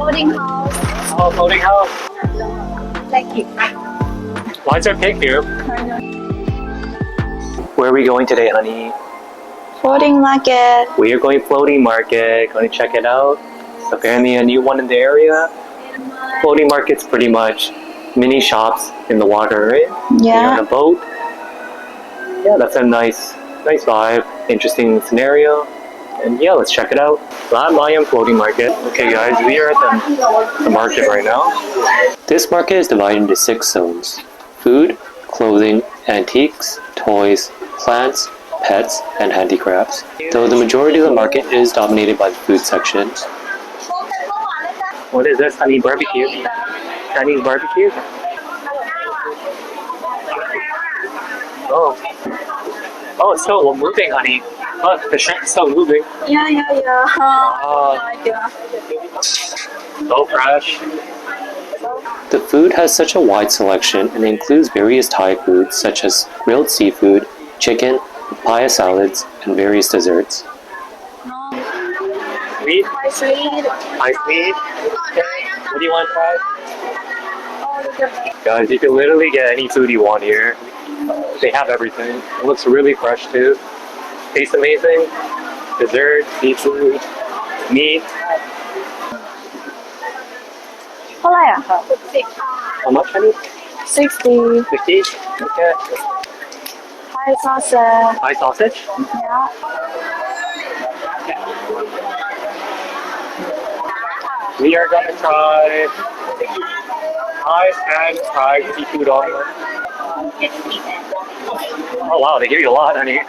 Floating house. Oh, floating house. Like it. Why is there pig here? Where are we going today, honey? Floating market. We are going floating market. Going to check it out. It's apparently a new one in the area. Floating market's pretty much mini shops in the water, right? Yeah. You're on a boat. Yeah, that's a nice vibe. Interesting scenario. And yeah, let's check it out. Lat Mayom floating market. Okay guys, we are at the market right now. This market is divided into 6 zones. Food, clothing, antiques, toys, plants, pets, and handicrafts. Though the majority of the market is dominated by the food section. What is this? Honey barbecue? Chinese barbecue? Oh. Oh, it's still moving, honey. Look, the shrimp's still moving. Yeah. Oh, so fresh. The food has such a wide selection and includes various Thai foods such as grilled seafood, chicken, papaya salads, and various desserts. Sweet? Sweet. High sweet? Okay. What do you want to try? Guys, you can literally get any food you want here. They have everything. It looks really fresh too. Tastes amazing. Dessert, seafood, meat. How much, honey? 60. 50? Okay. Thai sausage. Thai sausage? Yeah. We are gonna try Thai and fried seafood omelet. Oh wow, they give you a lot, honey.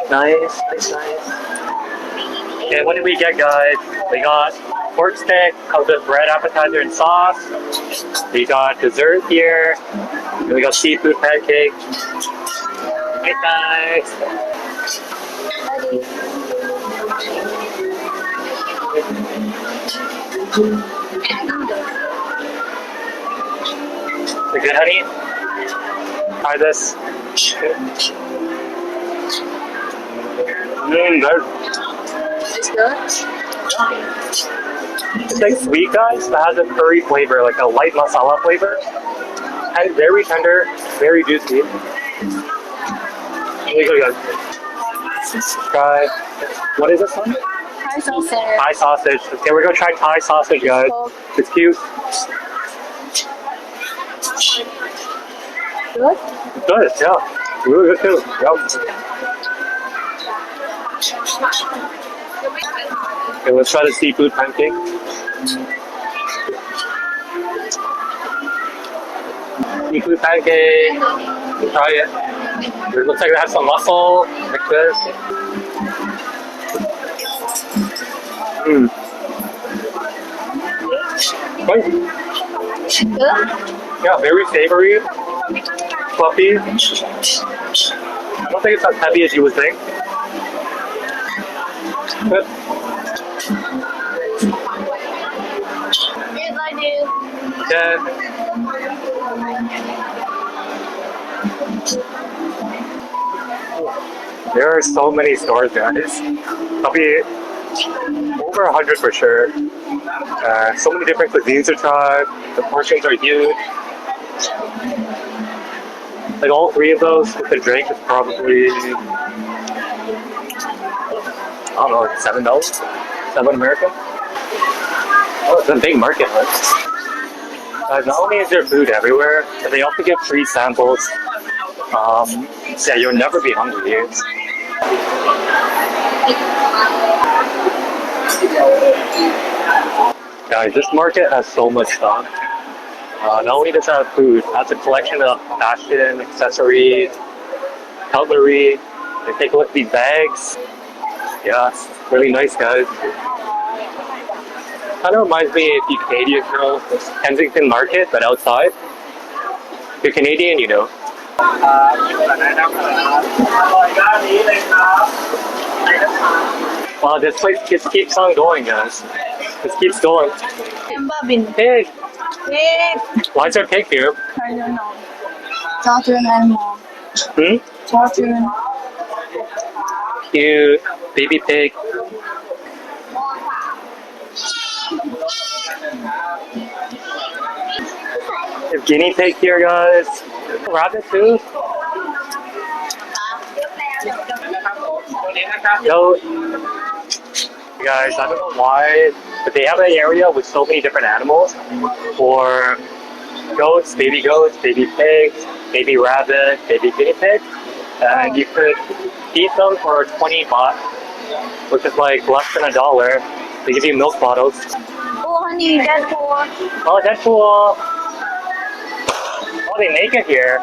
Nice. Okay, what did we get, guys? We got pork stick, comes with bread, appetizer, and sauce. We got dessert here. And we got seafood pancake. Nice. You good, honey? Try this. Good. It's good. It's like sweet, guys, but has a curry flavor, like a light masala flavor. And very tender, very juicy. Here you go, guys. Try. What is this one? Thai sausage. Thai sausage. Okay, we're gonna try Thai sausage, guys. It's cute. Good? Good, yeah. Really good too. Yep. Okay, let's try the seafood pancake. Seafood pancake. Try it. It looks like it has some mussel, like this. Good. Good? Yeah, very savory, fluffy. I don't think it's as heavy as you would think. Good. Yes, I do. Yeah. There are so many stores, guys. Probably over 100 for sure. So many different cuisines to try. The portions are huge. Like all 3 of those with the drink is probably, I don't know, like $7? 7 American? Oh, it's a big market list. Not only is there food everywhere, but they also give free samples. So yeah, you'll never be hungry here. Guys, this market has so much stuff. Not only does it have food, it has a collection of fashion, accessories, cutlery. And take a look at these bags. Yeah, it's really nice, guys. Kind of reminds me if you Canadian know Kensington Market, but outside. If you're Canadian, you know. Wow, this place just keeps on going, guys. This keeps going. Pig! Pig! Why is there pig here? I don't know. Children animal. Hmm? Children. cute baby pig. There's guinea pig here, guys. Rabbit too. Goat. Guys, I don't know why, but they have an area with so many different animals. For goats, baby pigs, baby rabbit, baby guinea pig. And you could feed them for 20 baht, which is like less than $1. They give you milk bottles. Oh, honey, Deadpool. Oh, Deadpool! Oh, they make it here.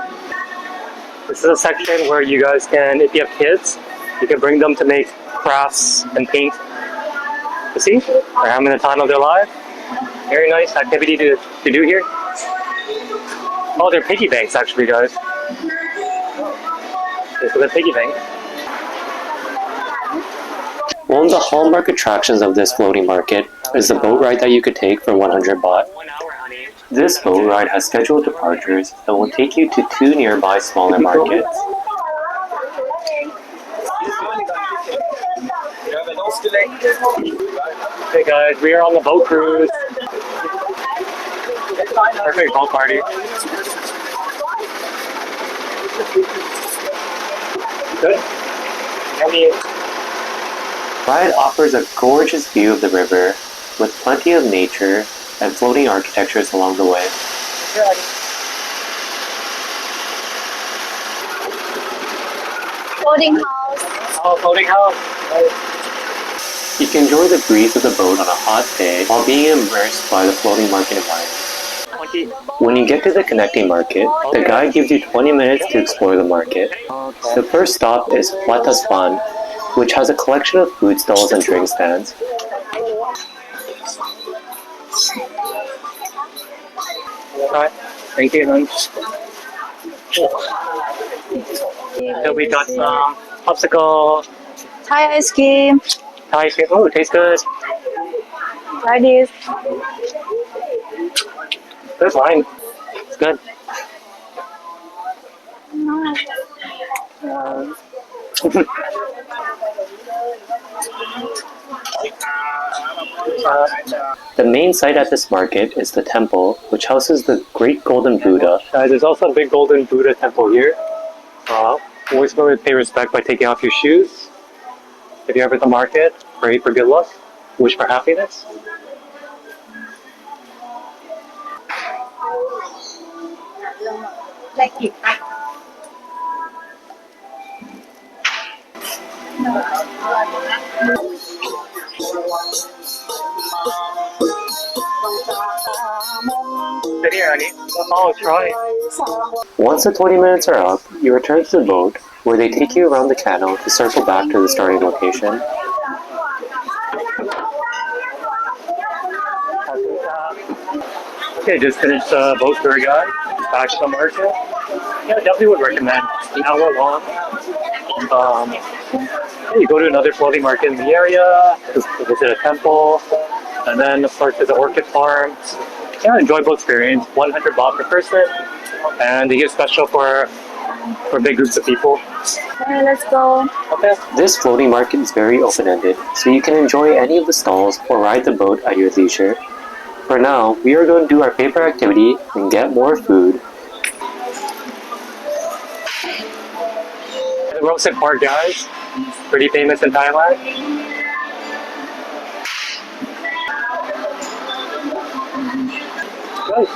This is a section where you guys can, if you have kids, you can bring them to make crafts and paint. You see? They're having the time of their life. Very nice activity to do here. Oh, they're piggy banks actually, guys. This is a piggy bank. One of the hallmark attractions of this floating market is the boat ride that you could take for 100 baht. This boat ride has scheduled departures that will take you to 2 nearby smaller markets. Hey guys, we are on the boat cruise. Perfect boat party. Good. Yummy. Ride offers a gorgeous view of the river with plenty of nature and floating architectures along the way. Floating house. Oh, floating house. You can enjoy the breeze of the boat on a hot day while being immersed by the floating market environment. When you get to the connecting market, the guide gives you 20 minutes to explore the market. The first stop is Watsaphan, which has a collection of food stalls and drink stands. Alright, thank you, hon. So we got some popsicle. Thai ice cream. Thai ice cream. Oh, it tastes good. Try this. Good wine. It's good. The main site at this market is the temple, which houses the Great Golden Buddha. There's also a big Golden Buddha temple here. Always go to pay respect by taking off your shoes. If you're ever at the market, pray for good luck. Wish for happiness. Like it. Sit here, honey. Oh, try. Once the 20 minutes are up, you return to the boat, where they take you around the canal to circle back to the starting location. Okay, just finished the boat tour guide. Back to the market. Yeah, definitely would recommend. An hour long. You go to another floating market in the area, visit a temple, and then of course there's an orchid farm. Yeah, enjoyable experience. 100 baht per person, and they give special for big groups of people. Okay, let's go. Okay. This floating market is very open-ended, so you can enjoy any of the stalls or ride the boat at your leisure. For now, we are going to do our favorite activity and get more food. The roasted pork, guys. Pretty famous in Thailand. Good.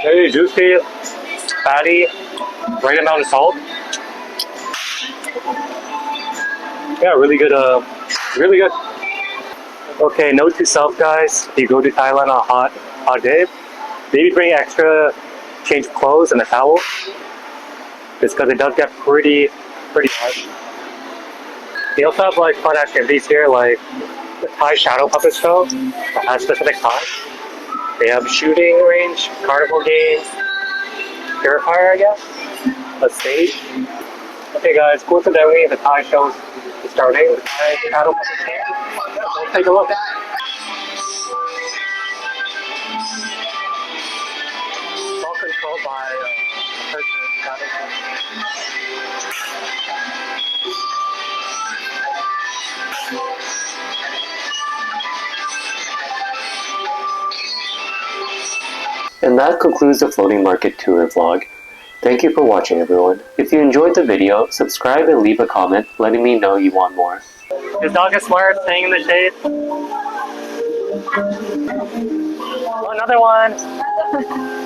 Very juicy, fatty, right amount of salt. Yeah, really good. Really good. Okay, note to self, guys. If you go to Thailand on a hot day, maybe bring extra change of clothes and a towel. Just because it does get pretty hot. They also have like fun activities here, like the Thai shadow puppet show that has specific times. They have shooting range, carnival games, purifier, I guess, a stage. Okay, guys, coincidentally, the Thai show is starting. The Thai shadow puppet show. Let's take a look. It's all controlled by a person. And that concludes the floating market tour vlog. Thank you for watching, everyone. If you enjoyed the video, subscribe and leave a comment letting me know you want more. Is dog is smart, staying in the shade? Oh, another one!